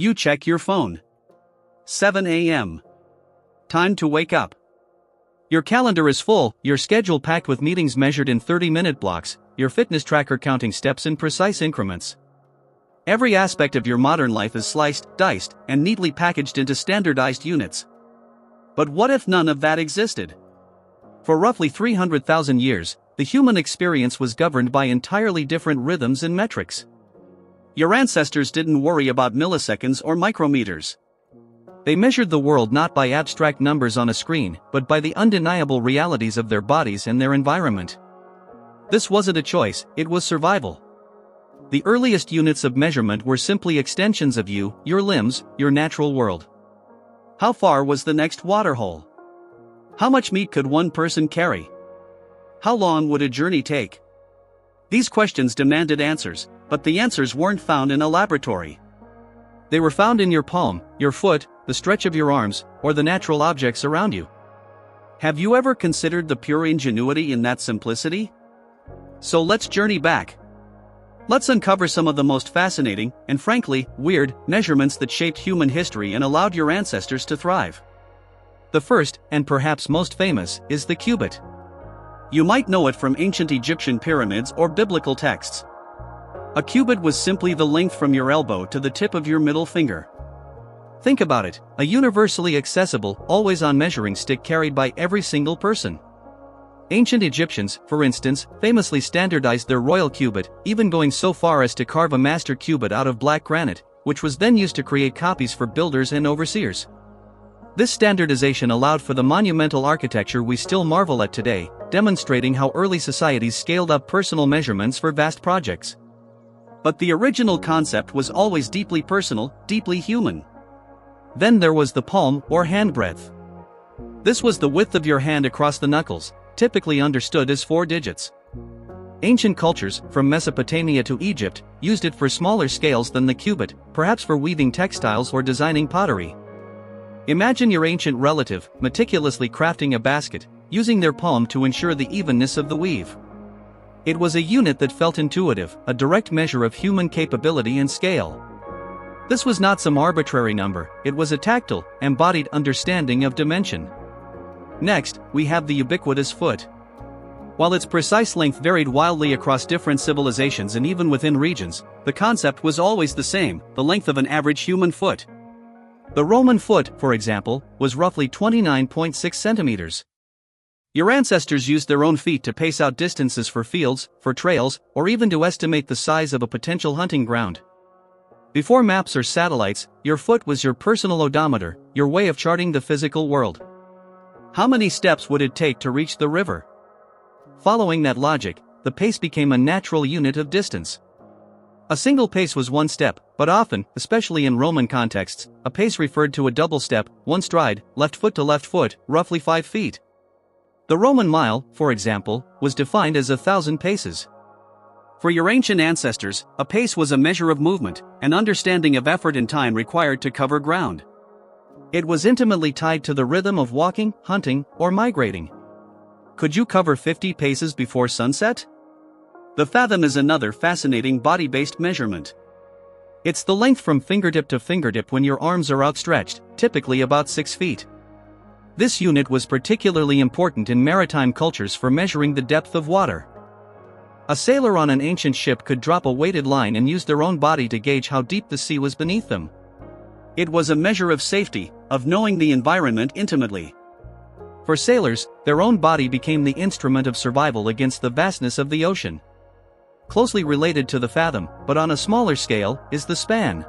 You check your phone. 7 a.m. Time to wake up. Your calendar is full, your schedule packed with meetings measured in 30-minute blocks, your fitness tracker counting steps in precise increments. Every aspect of your modern life is sliced, diced, and neatly packaged into standardized units. But what if none of that existed? For roughly 300,000 years, the human experience was governed by entirely different rhythms and metrics. Your ancestors didn't worry about milliseconds or micrometers. They measured the world not by abstract numbers on a screen, but by the undeniable realities of their bodies and their environment. This wasn't a choice, it was survival. The earliest units of measurement were simply extensions of you, your limbs, your natural world. How far was the next waterhole? How much meat could one person carry? How long would a journey take? These questions demanded answers, but the answers weren't found in a laboratory. They were found in your palm, your foot, the stretch of your arms, or the natural objects around you. Have you ever considered the pure ingenuity in that simplicity? So let's journey back. Let's uncover some of the most fascinating, and frankly, weird, measurements that shaped human history and allowed your ancestors to thrive. The first, and perhaps most famous, is the cubit. You might know it from ancient Egyptian pyramids or biblical texts. A cubit was simply the length from your elbow to the tip of your middle finger. Think about it, a universally accessible, always-on measuring stick carried by every single person. Ancient Egyptians, for instance, famously standardized their royal cubit, even going so far as to carve a master cubit out of black granite, which was then used to create copies for builders and overseers. This standardization allowed for the monumental architecture we still marvel at today, demonstrating how early societies scaled up personal measurements for vast projects. But the original concept was always deeply personal, deeply human. Then there was the palm, or handbreadth. This was the width of your hand across the knuckles, typically understood as 4 digits. Ancient cultures, from Mesopotamia to Egypt, used it for smaller scales than the cubit, perhaps for weaving textiles or designing pottery. Imagine your ancient relative, meticulously crafting a basket, using their palm to ensure the evenness of the weave. It was a unit that felt intuitive, a direct measure of human capability and scale. This was not some arbitrary number, it was a tactile, embodied understanding of dimension. Next, we have the ubiquitous foot. While its precise length varied wildly across different civilizations and even within regions, the concept was always the same, the length of an average human foot. The Roman foot, for example, was roughly 29.6 centimeters. Your ancestors used their own feet to pace out distances for fields, for trails, or even to estimate the size of a potential hunting ground. Before maps or satellites, your foot was your personal odometer, your way of charting the physical world. How many steps would it take to reach the river? Following that logic, the pace became a natural unit of distance. A single pace was 1 step, but often, especially in Roman contexts, a pace referred to a double step, 1 stride, left foot to left foot, roughly 5 feet. The Roman mile, for example, was defined as 1,000 paces. For your ancient ancestors, a pace was a measure of movement, an understanding of effort and time required to cover ground. It was intimately tied to the rhythm of walking, hunting, or migrating. Could you cover 50 paces before sunset? The fathom is another fascinating body-based measurement. It's the length from fingertip to fingertip when your arms are outstretched, typically about 6 feet. This unit was particularly important in maritime cultures for measuring the depth of water. A sailor on an ancient ship could drop a weighted line and use their own body to gauge how deep the sea was beneath them. It was a measure of safety, of knowing the environment intimately. For sailors, their own body became the instrument of survival against the vastness of the ocean. Closely related to the fathom, but on a smaller scale, is the span.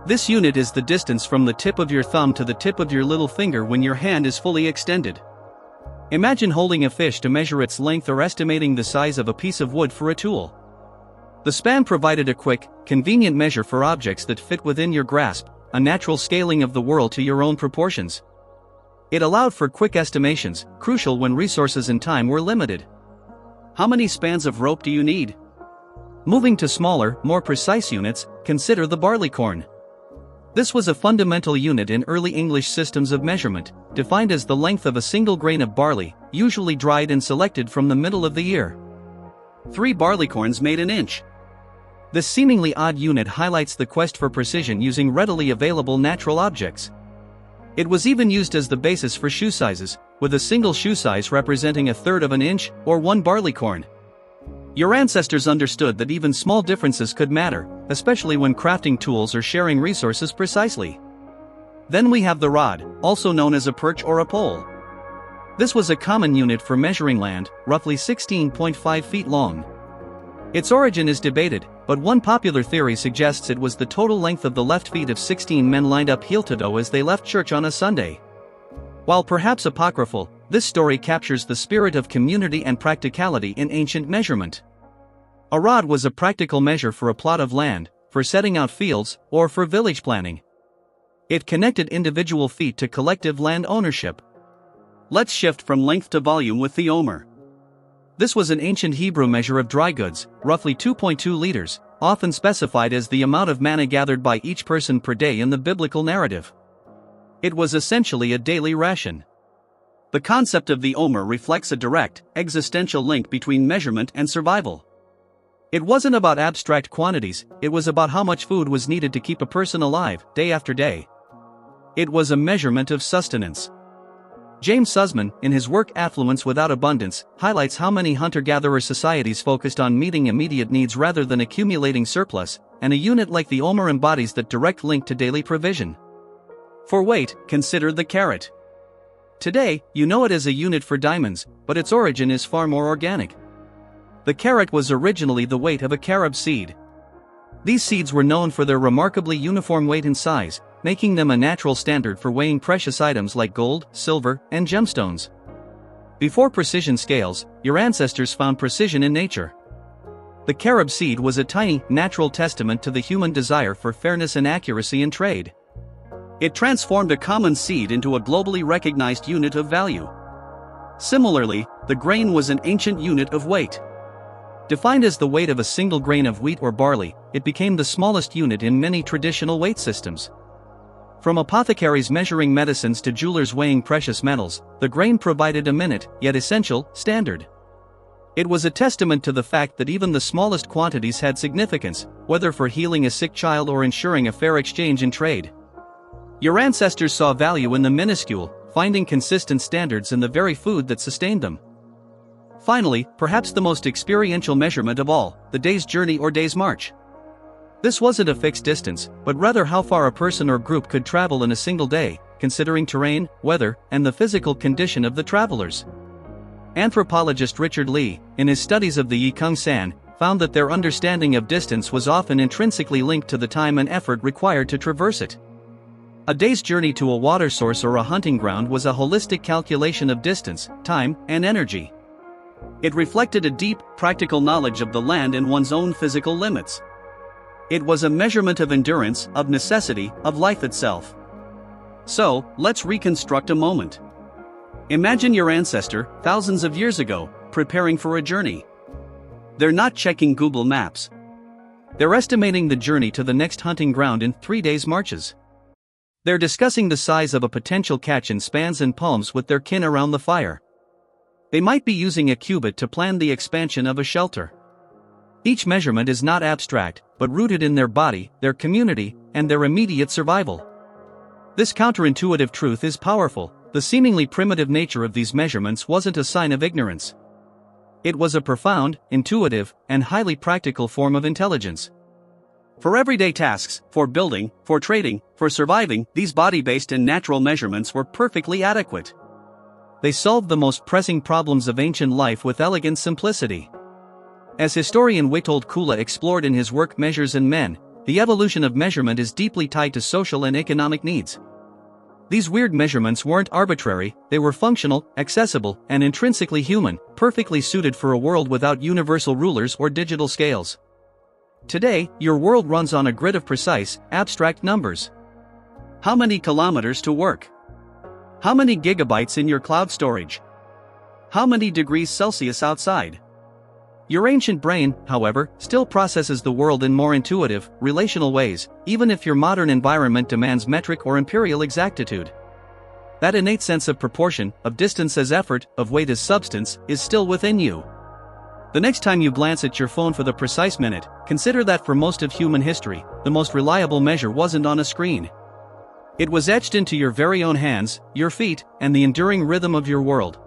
This unit is the distance from the tip of your thumb to the tip of your little finger when your hand is fully extended. Imagine holding a fish to measure its length or estimating the size of a piece of wood for a tool. The span provided a quick, convenient measure for objects that fit within your grasp, a natural scaling of the world to your own proportions. It allowed for quick estimations, crucial when resources and time were limited. How many spans of rope do you need? Moving to smaller, more precise units, consider the barleycorn. This was a fundamental unit in early English systems of measurement, defined as the length of a single grain of barley, usually dried and selected from the middle of the ear. 3 barleycorns made an inch. This seemingly odd unit highlights the quest for precision using readily available natural objects. It was even used as the basis for shoe sizes, with a single shoe size representing 1/3 of an inch, or 1 barleycorn. Your ancestors understood that even small differences could matter, especially when crafting tools or sharing resources precisely. Then we have the rod, also known as a perch or a pole. This was a common unit for measuring land, roughly 16.5 feet long. Its origin is debated, but one popular theory suggests it was the total length of the left feet of 16 men lined up heel to toe as they left church on a Sunday. While perhaps apocryphal, this story captures the spirit of community and practicality in ancient measurement. A rod was a practical measure for a plot of land, for setting out fields, or for village planning. It connected individual feet to collective land ownership. Let's shift from length to volume with the omer. This was an ancient Hebrew measure of dry goods, roughly 2.2 liters, often specified as the amount of manna gathered by each person per day in the biblical narrative. It was essentially a daily ration. The concept of the omer reflects a direct, existential link between measurement and survival. It wasn't about abstract quantities, it was about how much food was needed to keep a person alive, day after day. It was a measurement of sustenance. James Suzman, in his work Affluence Without Abundance, highlights how many hunter-gatherer societies focused on meeting immediate needs rather than accumulating surplus, and a unit like the omer embodies that direct link to daily provision. For weight, consider the carat. Today, you know it as a unit for diamonds, but its origin is far more organic. The carat was originally the weight of a carob seed. These seeds were known for their remarkably uniform weight and size, making them a natural standard for weighing precious items like gold, silver, and gemstones. Before precision scales, your ancestors found precision in nature. The carob seed was a tiny, natural testament to the human desire for fairness and accuracy in trade. It transformed a common seed into a globally recognized unit of value. Similarly, the grain was an ancient unit of weight. Defined as the weight of a single grain of wheat or barley, it became the smallest unit in many traditional weight systems. From apothecaries measuring medicines to jewelers weighing precious metals, the grain provided a minute, yet essential, standard. It was a testament to the fact that even the smallest quantities had significance, whether for healing a sick child or ensuring a fair exchange in trade. Your ancestors saw value in the minuscule, finding consistent standards in the very food that sustained them. Finally, perhaps the most experiential measurement of all, the day's journey or day's march. This wasn't a fixed distance, but rather how far a person or group could travel in a single day, considering terrain, weather, and the physical condition of the travelers. Anthropologist Richard Lee, in his studies of the Yikung San, found that their understanding of distance was often intrinsically linked to the time and effort required to traverse it. A day's journey to a water source or a hunting ground was a holistic calculation of distance, time, and energy. It reflected a deep, practical knowledge of the land and one's own physical limits. It was a measurement of endurance, of necessity, of life itself. So, let's reconstruct a moment. Imagine your ancestor, thousands of years ago, preparing for a journey. They're not checking Google Maps. They're estimating the journey to the next hunting ground in 3 days' marches. They're discussing the size of a potential catch in spans and palms with their kin around the fire. They might be using a cubit to plan the expansion of a shelter. Each measurement is not abstract, but rooted in their body, their community, and their immediate survival. This counterintuitive truth is powerful. The seemingly primitive nature of these measurements wasn't a sign of ignorance. It was a profound, intuitive, and highly practical form of intelligence. For everyday tasks, for building, for trading, for surviving, these body-based and natural measurements were perfectly adequate. They solved the most pressing problems of ancient life with elegant simplicity. As historian Witold Kula explored in his work Measures and Men, the evolution of measurement is deeply tied to social and economic needs. These weird measurements weren't arbitrary, they were functional, accessible, and intrinsically human, perfectly suited for a world without universal rulers or digital scales. Today, your world runs on a grid of precise, abstract numbers. How many kilometers to work? How many gigabytes in your cloud storage? How many degrees Celsius outside? Your ancient brain, however, still processes the world in more intuitive, relational ways, even if your modern environment demands metric or imperial exactitude. That innate sense of proportion, of distance as effort, of weight as substance, is still within you. The next time you glance at your phone for the precise minute, consider that for most of human history, the most reliable measure wasn't on a screen. It was etched into your very own hands, your feet, and the enduring rhythm of your world.